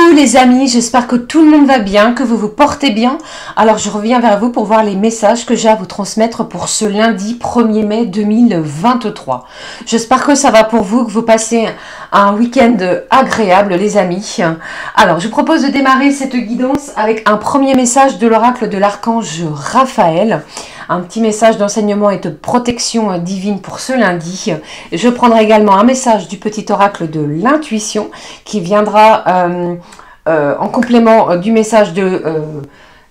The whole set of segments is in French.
Coucou les amis, j'espère que tout le monde va bien, que vous vous portez bien. Alors je reviens vers vous pour voir les messages que j'ai à vous transmettre pour ce lundi 1er mai 2023. J'espère que ça va pour vous, que vous passez un week-end agréable les amis. Alors je vous propose de démarrer cette guidance avec un premier message de l'oracle de l'archange Raphaël. Un petit message d'enseignement et de protection divine pour ce lundi. Je prendrai également un message du petit oracle de l'intuition qui viendra en complément du message de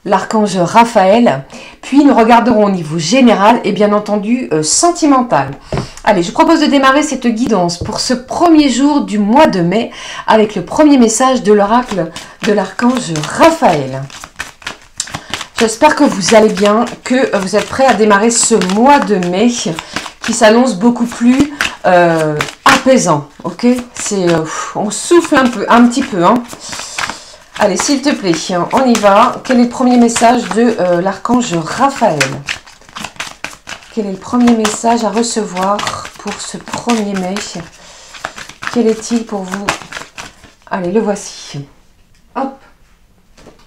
l'archange Raphaël. Puis nous regarderons au niveau général et bien entendu sentimental. Allez, je propose de démarrer cette guidance pour ce premier jour du mois de mai avec le premier message de l'oracle de l'archange Raphaël. J'espère que vous allez bien, que vous êtes prêts à démarrer ce mois de mai qui s'annonce beaucoup plus apaisant. Ok, on souffle un petit peu. Hein. Allez, s'il te plaît, on y va. Quel est le premier message de l'archange Raphaël? Quel est le premier message à recevoir pour ce 1er mai? Quel est-il pour vous? Allez, le voici. Hop.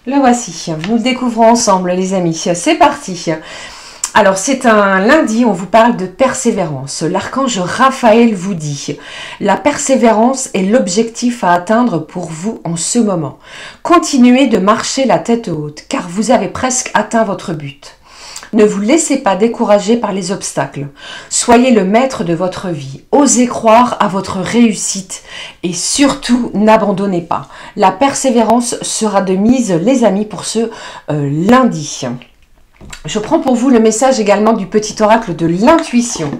Le voici, nous le découvrons ensemble les amis, c'est parti. Alors c'est un lundi, on vous parle de persévérance. L'archange Raphaël vous dit, la persévérance est l'objectif à atteindre pour vous en ce moment. Continuez de marcher la tête haute, car vous avez presque atteint votre but. Ne vous laissez pas décourager par les obstacles. Soyez le maître de votre vie. Osez croire à votre réussite et surtout n'abandonnez pas. La persévérance sera de mise, les amis, pour ce lundi. Je prends pour vous le message également du petit oracle de l'intuition.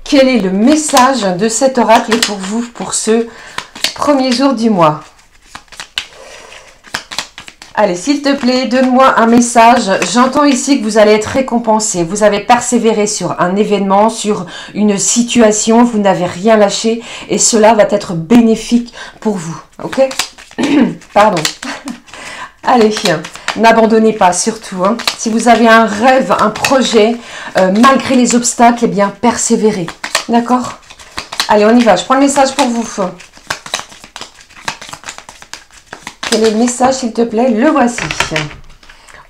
Quel est le message de cet oracle pour vous pour ce premier jour du mois ? Allez, s'il te plaît, donne-moi un message. J'entends ici que vous allez être récompensé. Vous avez persévéré sur un événement, sur une situation. Vous n'avez rien lâché et cela va être bénéfique pour vous. Ok? Pardon. Allez, n'abandonnez pas surtout. Hein. Si vous avez un rêve, un projet, malgré les obstacles, eh bien, persévérez. D'accord? Allez, on y va. Je prends le message pour vous. Quel est le message, s'il te plaît? Le voici.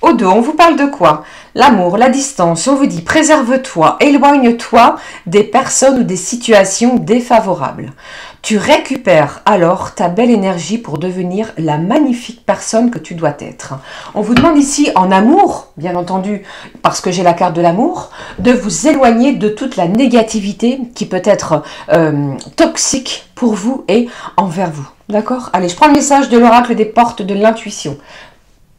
Au dos, on vous parle de quoi? L'amour, la distance. On vous dit préserve-toi, éloigne-toi des personnes ou des situations défavorables. Tu récupères alors ta belle énergie pour devenir la magnifique personne que tu dois être. On vous demande ici en amour, bien entendu, parce que j'ai la carte de l'amour, de vous éloigner de toute la négativité qui peut être toxique pour vous et envers vous. D'accord? Allez, je prends le message de l'oracle des portes de l'intuition.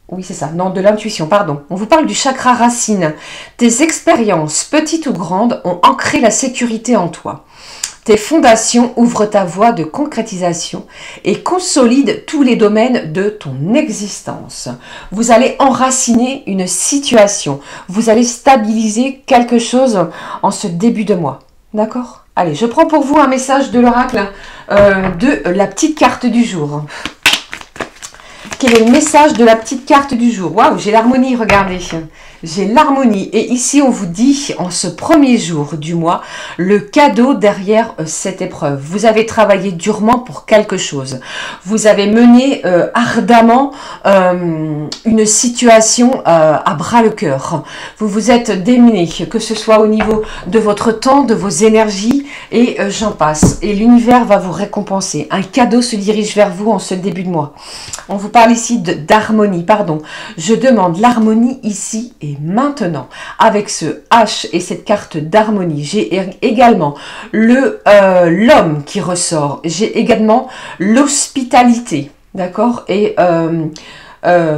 Oui, c'est ça. Non, de l'intuition, pardon. On vous parle du chakra racine. Tes expériences, petites ou grandes, ont ancré la sécurité en toi. Tes fondations ouvrent ta voie de concrétisation et consolident tous les domaines de ton existence. Vous allez enraciner une situation. Vous allez stabiliser quelque chose en ce début de mois. D'accord? Allez, je prends pour vous un message de l'oracle de la petite carte du jour. Quel est le message de la petite carte du jour? Waouh, j'ai l'harmonie, regardez. J'ai l'harmonie. Et ici, on vous dit, en ce premier jour du mois, le cadeau derrière cette épreuve. Vous avez travaillé durement pour quelque chose. Vous avez mené ardemment une situation à bras-le-cœur. Vous vous êtes démené, que ce soit au niveau de votre temps, de vos énergies, et j'en passe. Et l'univers va vous récompenser. Un cadeau se dirige vers vous en ce début de mois. On vous parle ici d'harmonie, pardon. Je demande l'harmonie ici et maintenant. Avec ce H et cette carte d'harmonie, j'ai également l'homme qui ressort. J'ai également l'hospitalité, d'accord? Et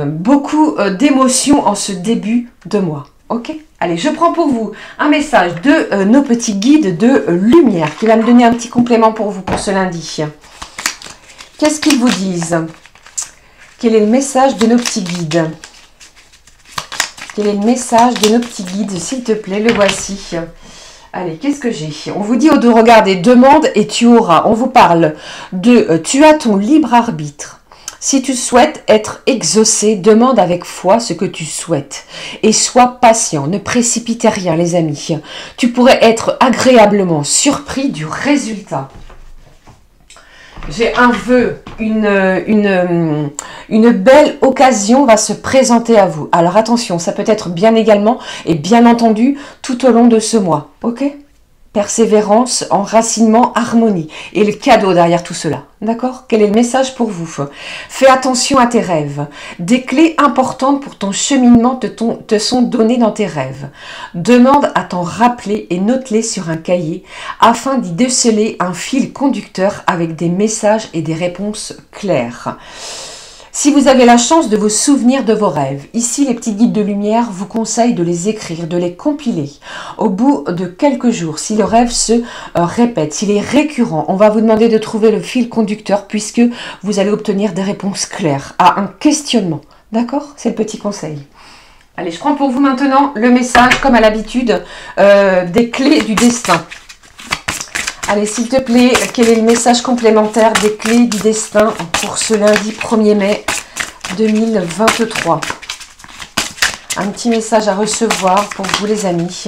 beaucoup d'émotions en ce début de mois. Ok? Allez, je prends pour vous un message de nos petits guides de lumière qui va me donner un petit complément pour vous pour ce lundi. Qu'est-ce qu'ils vous disent? Quel est le message de nos petits guides? Quel est le message de nos petits guides? S'il te plaît, le voici. Allez, qu'est-ce que j'ai? On vous dit de regarder, demande et tu auras. On vous parle de tu as ton libre arbitre. Si tu souhaites être exaucé, demande avec foi ce que tu souhaites. Et sois patient, ne précipitez rien les amis. Tu pourrais être agréablement surpris du résultat. J'ai un vœu, une belle occasion va se présenter à vous. Alors attention, ça peut être bien également et bien entendu tout au long de ce mois. Ok? Persévérance, enracinement, harmonie. Et le cadeau derrière tout cela. D'accord? Quel est le message pour vous? Fais attention à tes rêves. Des clés importantes pour ton cheminement te sont données dans tes rêves. Demande à t'en rappeler et note-les sur un cahier afin d'y déceler un fil conducteur avec des messages et des réponses claires. Si vous avez la chance de vous souvenir de vos rêves, ici les petits guides de lumière vous conseillent de les écrire, de les compiler. Au bout de quelques jours, si le rêve se répète, s'il est récurrent, on va vous demander de trouver le fil conducteur puisque vous allez obtenir des réponses claires à un questionnement. D'accord? C'est le petit conseil. Allez, je prends pour vous maintenant le message, comme à l'habitude, des clés du destin. Allez, s'il te plaît, quel est le message complémentaire des clés du destin pour ce lundi 1er mai 2023? Un petit message à recevoir pour vous les amis.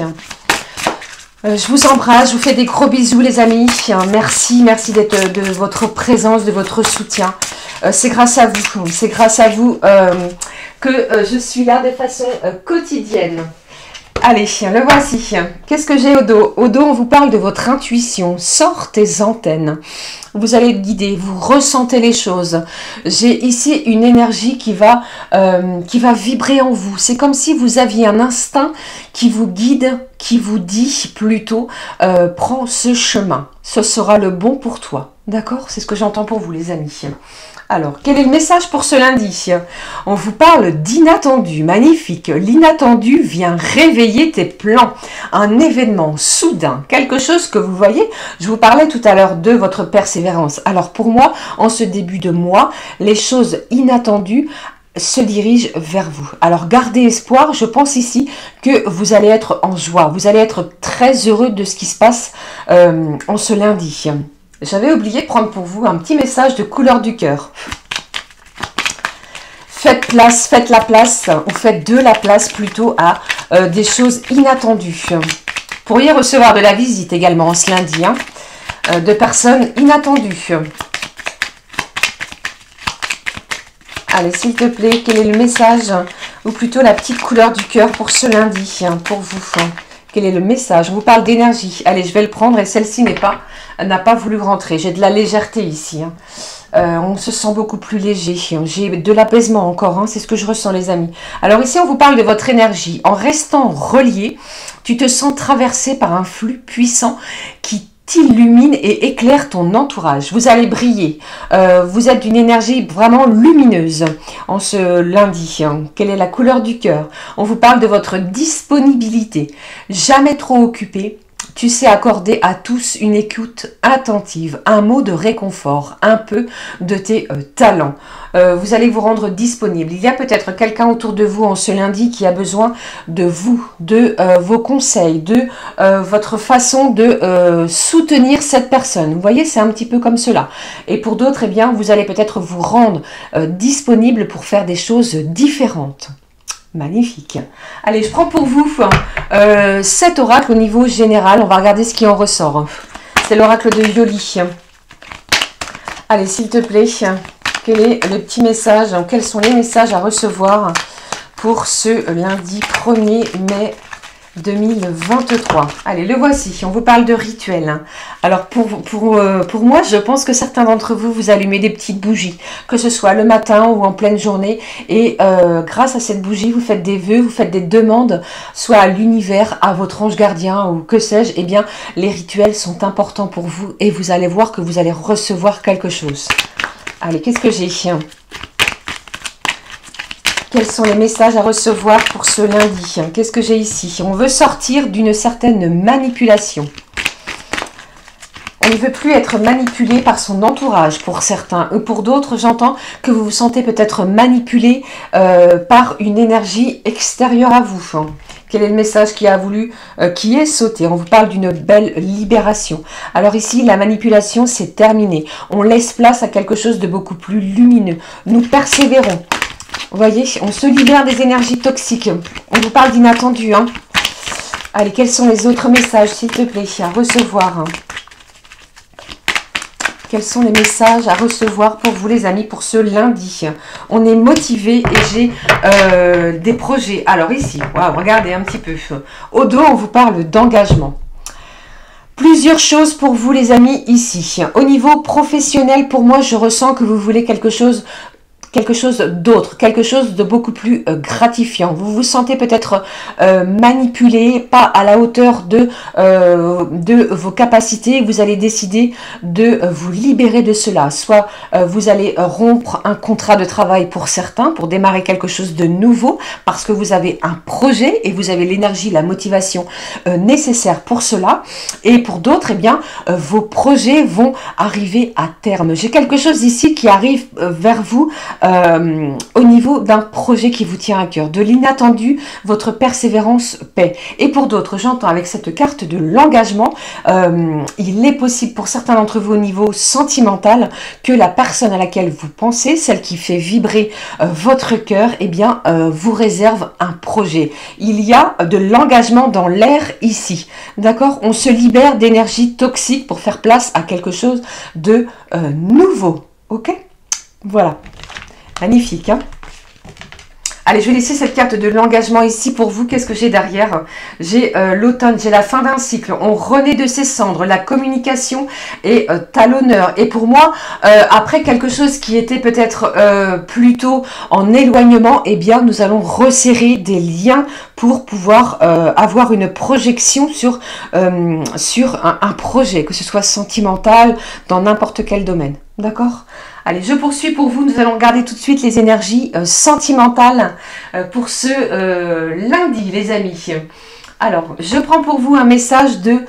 Je vous embrasse, je vous fais des gros bisous les amis. Merci de votre présence, de votre soutien. C'est grâce à vous que je suis là de façon quotidienne. Allez, le voici. Qu'est-ce que j'ai au dos? Au dos, on vous parle de votre intuition. Sors tes antennes. Vous allez être guidé, vous ressentez les choses. J'ai ici une énergie qui va vibrer en vous. C'est comme si vous aviez un instinct qui vous guide, qui vous dit plutôt prends ce chemin. Ce sera le bon pour toi. D'accord? C'est ce que j'entends pour vous les amis. Alors, quel est le message pour ce lundi? On vous parle d'inattendu, magnifique. L'inattendu vient réveiller tes plans. Un événement soudain, quelque chose que vous voyez. Je vous parlais tout à l'heure de votre persévérance. Alors pour moi, en ce début de mois, les choses inattendues se dirigent vers vous. Alors gardez espoir, je pense ici que vous allez être en joie. Vous allez être très heureux de ce qui se passe en ce lundi. J'avais oublié de prendre pour vous un petit message de couleur du cœur. Faites la place, ou faites de la place plutôt à des choses inattendues. Vous pourriez recevoir de la visite également ce lundi, hein, de personnes inattendues. Allez, s'il te plaît, quel est le message, ou plutôt la petite couleur du cœur pour ce lundi, hein, pour vous? Quel est le message? On vous parle d'énergie. Allez, je vais le prendre et celle-ci n'a pas voulu rentrer. J'ai de la légèreté ici. Hein. On se sent beaucoup plus léger. J'ai de l'apaisement encore. Hein. C'est ce que je ressens, les amis. Alors ici, on vous parle de votre énergie. En restant relié, tu te sens traversé par un flux puissant qui t'illumine et éclaire ton entourage. Vous allez briller. Vous êtes d'une énergie vraiment lumineuse en ce lundi. Hein. Quelle est la couleur du cœur? On vous parle de votre disponibilité. Jamais trop occupé. Tu sais accorder à tous une écoute attentive, un mot de réconfort, un peu de tes talents. Vous allez vous rendre disponible. Il y a peut-être quelqu'un autour de vous en ce lundi qui a besoin de vous, de vos conseils, de votre façon de soutenir cette personne. Vous voyez, c'est un petit peu comme cela. Et pour d'autres, eh bien, vous allez peut-être vous rendre disponible pour faire des choses différentes. Magnifique. Allez, je prends pour vous cet oracle au niveau général. On va regarder ce qui en ressort. C'est l'oracle de Yoli. Allez, s'il te plaît, quel est le petit message? Quels sont les messages à recevoir pour ce lundi 1er mai 2023. Allez, le voici. On vous parle de rituel. Alors, pour moi, je pense que certains d'entre vous, vous allumez des petites bougies, que ce soit le matin ou en pleine journée. Et grâce à cette bougie, vous faites des vœux, vous faites des demandes, soit à l'univers, à votre ange gardien ou que sais-je. Eh bien, les rituels sont importants pour vous et vous allez voir que vous allez recevoir quelque chose. Allez, qu'est-ce que j'ai? Quels sont les messages à recevoir pour ce lundi? Qu'est-ce que j'ai ici? On veut sortir d'une certaine manipulation. On ne veut plus être manipulé par son entourage pour certains. Ou pour d'autres, j'entends que vous vous sentez peut-être manipulé par une énergie extérieure à vous. Quel est le message qui est sauté? On vous parle d'une belle libération. Alors ici, la manipulation, c'est terminé. On laisse place à quelque chose de beaucoup plus lumineux. Nous persévérons. Vous voyez, on se libère des énergies toxiques. On vous parle d'inattendu. Hein. Allez, quels sont les autres messages, s'il te plaît, à recevoir? Quels sont les messages à recevoir pour vous les amis pour ce lundi? On est motivé et j'ai des projets. Alors ici, wow, regardez un petit peu. Au dos, on vous parle d'engagement. Plusieurs choses pour vous les amis ici. Au niveau professionnel, pour moi, je ressens que vous voulez quelque chose d'autre, quelque chose de beaucoup plus gratifiant. Vous vous sentez peut-être manipulé, pas à la hauteur de vos capacités. Vous allez décider de vous libérer de cela. Soit vous allez rompre un contrat de travail pour certains, pour démarrer quelque chose de nouveau, parce que vous avez un projet et vous avez l'énergie, la motivation nécessaire pour cela. Et pour d'autres, eh bien, vos projets vont arriver à terme. J'ai quelque chose ici qui arrive vers vous au niveau d'un projet qui vous tient à cœur, de l'inattendu, votre persévérance paie. Et pour d'autres, j'entends avec cette carte de l'engagement, il est possible pour certains d'entre vous au niveau sentimental que la personne à laquelle vous pensez, celle qui fait vibrer votre cœur, eh bien, vous réserve un projet. Il y a de l'engagement dans l'air ici, d'accord? On se libère d'énergie toxique pour faire place à quelque chose de nouveau, ok? Voilà. Magnifique, hein? Allez, je vais laisser cette carte de l'engagement ici pour vous. Qu'est-ce que j'ai derrière? J'ai l'automne, j'ai la fin d'un cycle. On renaît de ses cendres. La communication est à l'honneur. Et pour moi, après quelque chose qui était peut-être plutôt en éloignement, eh bien, nous allons resserrer des liens pour pouvoir avoir une projection sur un projet, que ce soit sentimental, dans n'importe quel domaine. D'accord? Allez, je poursuis pour vous. Nous allons regarder tout de suite les énergies sentimentales pour ce lundi, les amis. Alors, je prends pour vous un message de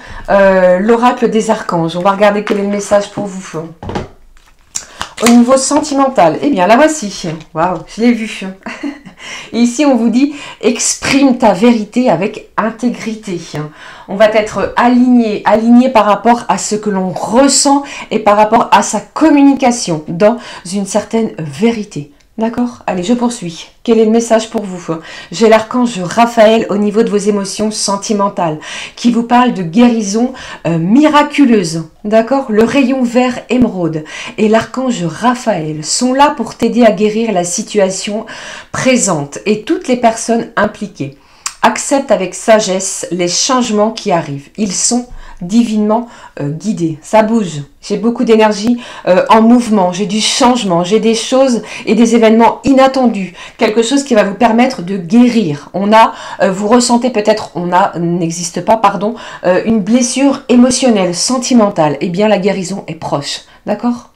l'oracle des archanges. On va regarder quel est le message pour vous. Au niveau sentimental, eh bien, la voici. Waouh, je l'ai vu. Et ici, on vous dit, exprime ta vérité avec intégrité. On va être aligné par rapport à ce que l'on ressent et par rapport à sa communication dans une certaine vérité. D'accord? Allez, je poursuis. Quel est le message pour vous? J'ai l'archange Raphaël au niveau de vos émotions sentimentales qui vous parle de guérison miraculeuse. D'accord? Le rayon vert émeraude et l'archange Raphaël sont là pour t'aider à guérir la situation présente et toutes les personnes impliquées. Accepte avec sagesse les changements qui arrivent. Ils sont divinement guidés. Ça bouge. J'ai beaucoup d'énergie en mouvement. J'ai du changement. J'ai des choses et des événements inattendus. Quelque chose qui va vous permettre de guérir. Vous ressentez peut-être, n'existe pas, pardon, une blessure émotionnelle, sentimentale. Eh bien, la guérison est proche. D'accord?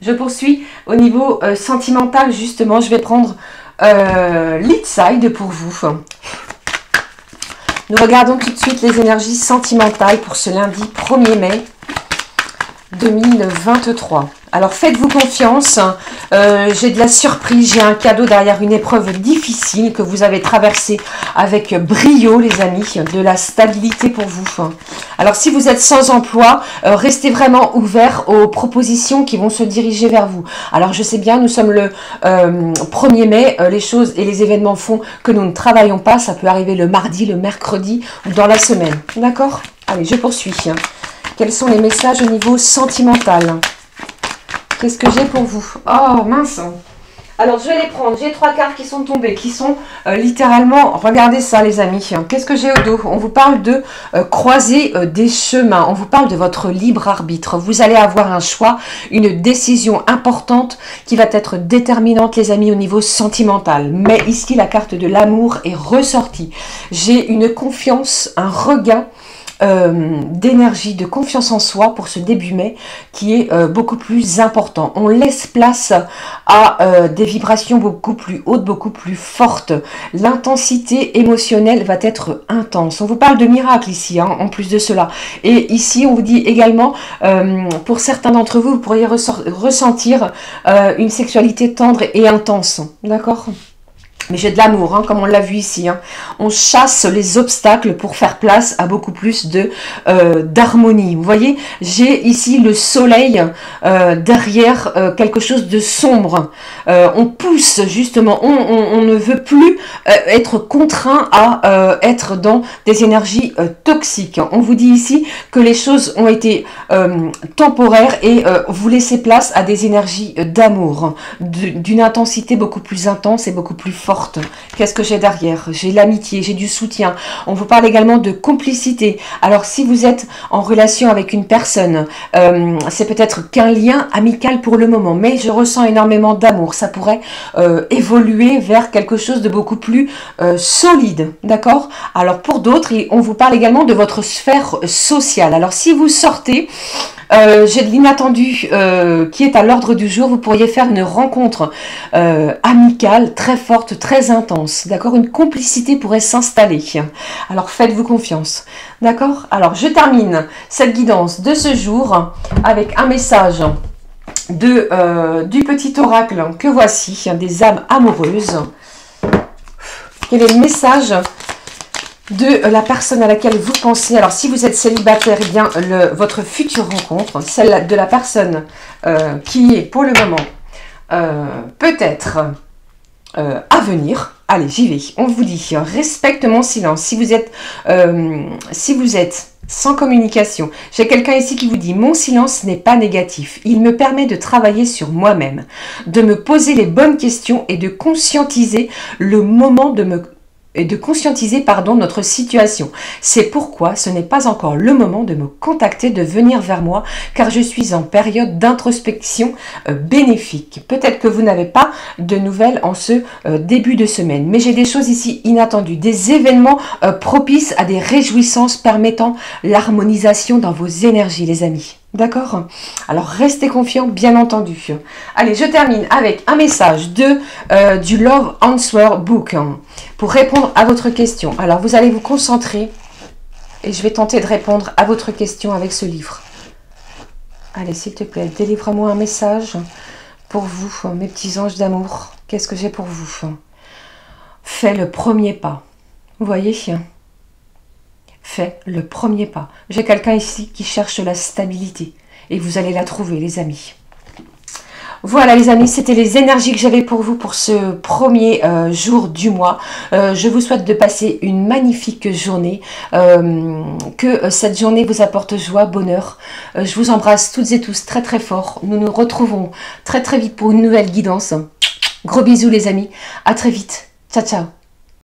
Je poursuis au niveau sentimental, justement. Je vais prendre Lead Side pour vous. Nous regardons tout de suite les énergies sentimentales pour ce lundi 1er mai 2023. Alors faites-vous confiance, j'ai de la surprise, j'ai un cadeau derrière une épreuve difficile que vous avez traversée avec brio les amis, de la stabilité pour vous. Alors si vous êtes sans emploi, restez vraiment ouvert aux propositions qui vont se diriger vers vous. Alors je sais bien, nous sommes le 1er mai, les choses et les événements font que nous ne travaillons pas, ça peut arriver le mardi, le mercredi ou dans la semaine. D'accord? Allez, je poursuis. Quels sont les messages au niveau sentimental? Qu'est-ce que j'ai pour vous? Oh, mince! Alors, je vais les prendre. J'ai 3 cartes qui sont tombées, qui sont littéralement... Regardez ça, les amis. Qu'est-ce que j'ai au dos? On vous parle de croiser des chemins. On vous parle de votre libre arbitre. Vous allez avoir un choix, une décision importante qui va être déterminante, les amis, au niveau sentimental. Mais ici, la carte de l'amour est ressortie. J'ai une confiance, un regain d'énergie, de confiance en soi pour ce début mai qui est beaucoup plus important. On laisse place à des vibrations beaucoup plus hautes, beaucoup plus fortes. L'intensité émotionnelle va être intense. On vous parle de miracle ici, hein, en plus de cela. Et ici, on vous dit également, pour certains d'entre vous, vous pourriez ressentir une sexualité tendre et intense. D'accord ? Mais j'ai de l'amour, hein, comme on l'a vu ici. Hein. On chasse les obstacles pour faire place à beaucoup plus de d'harmonie. Vous voyez, j'ai ici le soleil derrière quelque chose de sombre. On pousse justement, on ne veut plus être contraint à être dans des énergies toxiques. On vous dit ici que les choses ont été temporaires et vous laissez place à des énergies d'amour, d'une intensité beaucoup plus intense et beaucoup plus forte. Qu'est-ce que j'ai derrière? J'ai l'amitié, j'ai du soutien. On vous parle également de complicité. Alors si vous êtes en relation avec une personne, c'est peut-être qu'un lien amical pour le moment, mais je ressens énormément d'amour. Ça pourrait évoluer vers quelque chose de beaucoup plus solide, d'accord? Alors pour d'autres, on vous parle également de votre sphère sociale. Alors si vous sortez, j'ai de l'inattendu qui est à l'ordre du jour. Vous pourriez faire une rencontre amicale très forte, très intense. D'accord? Une complicité pourrait s'installer. Alors faites-vous confiance. D'accord? Alors je termine cette guidance de ce jour avec un message du petit oracle que voici, des âmes amoureuses. Quel est le message de la personne à laquelle vous pensez? Alors si vous êtes célibataire, eh bien votre future rencontre, celle de la personne qui est pour le moment peut-être à venir. Allez, j'y vais. On vous dit, respecte mon silence. Si vous êtes sans communication, j'ai quelqu'un ici qui vous dit, mon silence n'est pas négatif. Il me permet de travailler sur moi-même, de me poser les bonnes questions et de conscientiser le moment notre situation. C'est pourquoi ce n'est pas encore le moment de me contacter, de venir vers moi, car je suis en période d'introspection bénéfique. Peut-être que vous n'avez pas de nouvelles en ce début de semaine, mais j'ai des choses ici inattendues, des événements propices à des réjouissances permettant l'harmonisation dans vos énergies, les amis. D'accord? Alors restez confiants, bien entendu. Allez, je termine avec un message du Love Answer Book pour répondre à votre question. Alors vous allez vous concentrer et je vais tenter de répondre à votre question avec ce livre. Allez, s'il te plaît, délivre-moi un message pour vous, mes petits anges d'amour. Qu'est-ce que j'ai pour vous? Fais le premier pas. Vous voyez? Fais le premier pas. J'ai quelqu'un ici qui cherche la stabilité et vous allez la trouver, les amis. Voilà les amis, c'était les énergies que j'avais pour vous pour ce premier jour du mois. Je vous souhaite de passer une magnifique journée, que cette journée vous apporte joie, bonheur. Je vous embrasse toutes et tous très très fort. Nous nous retrouvons très très vite pour une nouvelle guidance. Gros bisous les amis, à très vite. Ciao ciao.